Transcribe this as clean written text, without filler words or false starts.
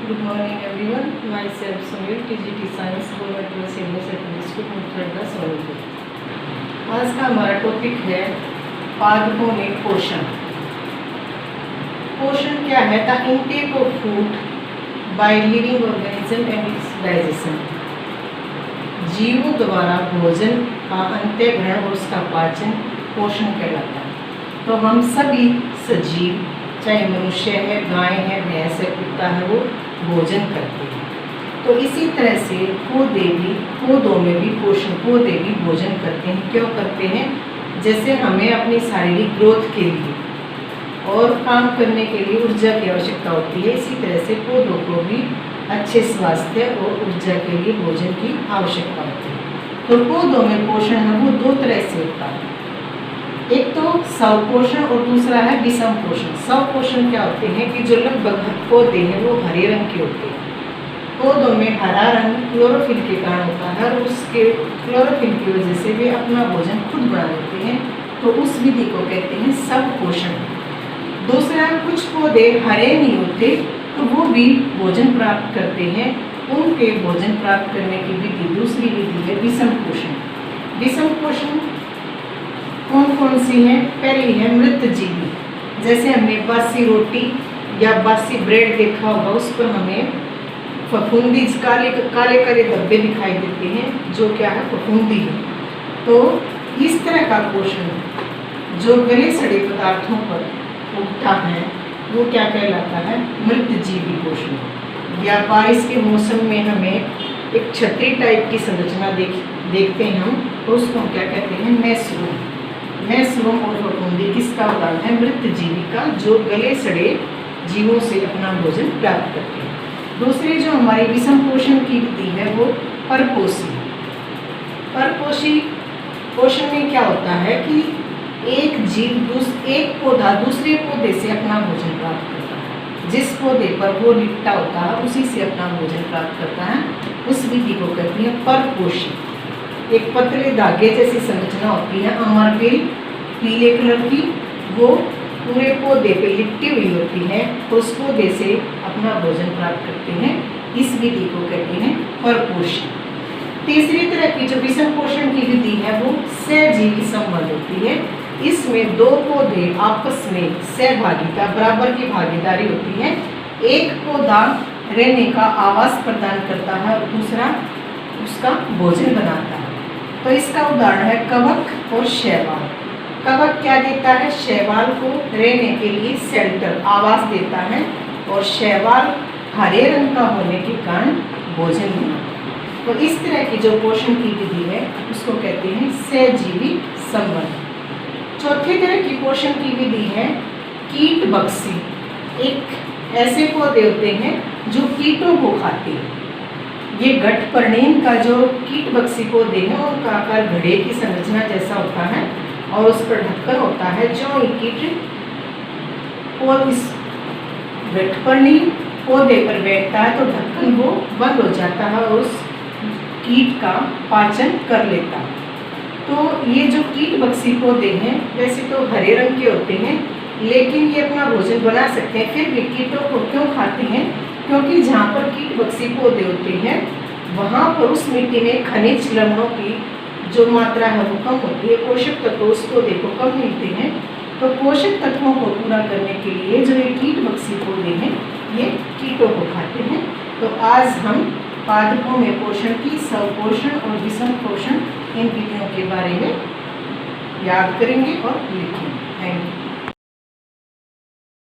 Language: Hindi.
Good morning everyone. Myself Sunil, TGT Science, Government Girls Senior Secondary School, मुठरगा Sonepur. आज का हमारा टॉपिक है पादपों में पोषण। पोषण क्या है? The intake of food by living organism and it's digestion. जीवों द्वारा भोजन का अंत्यग्रहण और उसका पाचन पोषण कहलाता है। तो हम सभी सजीव, चाहे मनुष्य है, गाय है, भैंस है, कुत्ता है, वो भोजन करते हैं। तो इसी तरह से पौधों में भी पौधे भी भोजन करते हैं। क्यों करते हैं? जैसे हमें अपनी शारीरिक ग्रोथ के लिए और काम करने के लिए ऊर्जा की आवश्यकता होती है, इसी तरह से पौधों को भी अच्छे स्वास्थ्य और ऊर्जा के लिए भोजन की आवश्यकता होती है। तो पौधों में पोषण है वो दो तरह से होता है। एक तो स्वपोषण और दूसरा है विषम पोषण। स्वपोषण क्या होते हैं कि जो लगभग पौधे हैं वो हरे रंग के होते हैं। पौधों में हरा रंग क्लोरोफिल के कारण होता है और उसके क्लोरोफिल की वजह से वे अपना भोजन खुद बना लेते हैं। तो उस विधि को कहते हैं स्वपोषण। दूसरा, कुछ पौधे हरे नहीं होते तो वो भी भोजन प्राप्त करते हैं। उनके भोजन प्राप्त करने की विधि दूसरी विधि है विषम पोषण। विषम पोषण कौन कौन सी है? पहली है मृतजीवी। जैसे हमने बासी रोटी या बासी ब्रेड देखा होगा, उस पर हमें फफूंदी काले काले धब्बे दिखाई देते हैं, जो क्या है? फफूंदी है। तो इस तरह का पोषण जो गले सड़े पदार्थों पर उगता है वो क्या कहलाता है? मृतजीवी पोषण। या बारिश के मौसम में हमें एक छतरी टाइप की संरचना देखते हैं हम, तो उसको हम क्या कहते हैं? मैशरूम और फफूंदी किसका उदाहरण है? मृतजीवी का, जो गले सड़े जीवों से अपना भोजन प्राप्त करते हैं। दूसरी जो हमारी विषम पोषण की विधि है वो परपोषी। परपोषी पोषण में क्या होता है कि एक पौधा दूसरे पौधे से अपना भोजन प्राप्त करता है। जिस पौधे पर वो लिपटा होता है उसी से अपना भोजन प्राप्त करता है। उस विधि को कहते हैं परपोषी। एक पतले धागे जैसी संरचना होती है, अमरबेल पीले कलर की, वो पूरे पौधे पे लिपटी हुई होती है और उस पौधे से अपना भोजन प्राप्त करते हैं। इस विधि को कहते हैं परपोषी। तीसरी तरह की जो विषम पोषण की विधि है वो सहजीवी संबंध होती है। इसमें दो पौधे आपस में सहभागिता, बराबर की भागीदारी होती है। एक पौधा रहने का आवास प्रदान करता है और दूसरा उसका भोजन बनाता है। तो इसका उदाहरण है कवक और शैवाल। कवक क्या देता है? शैवाल को रहने के लिए शेल्टर, आवास देता है, और शैवाल हरे रंग का होने के कारण भोजन बनाता है। तो इस तरह की जो पोषण की विधि है उसको कहते हैं सहजीवी संबंध। चौथी तरह की पोषण की विधि है कीटबक्सी। एक ऐसे पौधे होते हैं जो कीटों को खाते हैं। ये घटपर्णीन का जो कीटबक्सी पौधे हैं उनका आकार घड़े की संरचना जैसा होता है और उस पर ढक्कन होता है। जो कीट और इस घटपर्णीन पौधे पर बैठता है तो ढक्कन वो बंद हो जाता है और उस कीट का पाचन कर लेता है। तो ये जो कीटबक्सी पौधे हैं वैसे तो हरे रंग के होते हैं, लेकिन ये अपना भोजन बना सकते हैं। फिर भी कीटों को क्यों खाते हैं? क्योंकि जहाँ पर कीटबक्सी पौधे होते हैं वहाँ पर उस मिट्टी में खनिज लवणों की जो मात्रा है वो कम होती है, पोषक तत्व उस पौधे को कम मिलते हैं। तो पोषक तत्वों को पूरा करने के लिए जो ये कीटबक्सी पौधे हैं ये कीटों को खाते हैं। तो आज हम पादपों में पोषण की स्वपोषण और विषम पोषण इन विधियों के बारे में याद करेंगे और लिखेंगे। Thank you.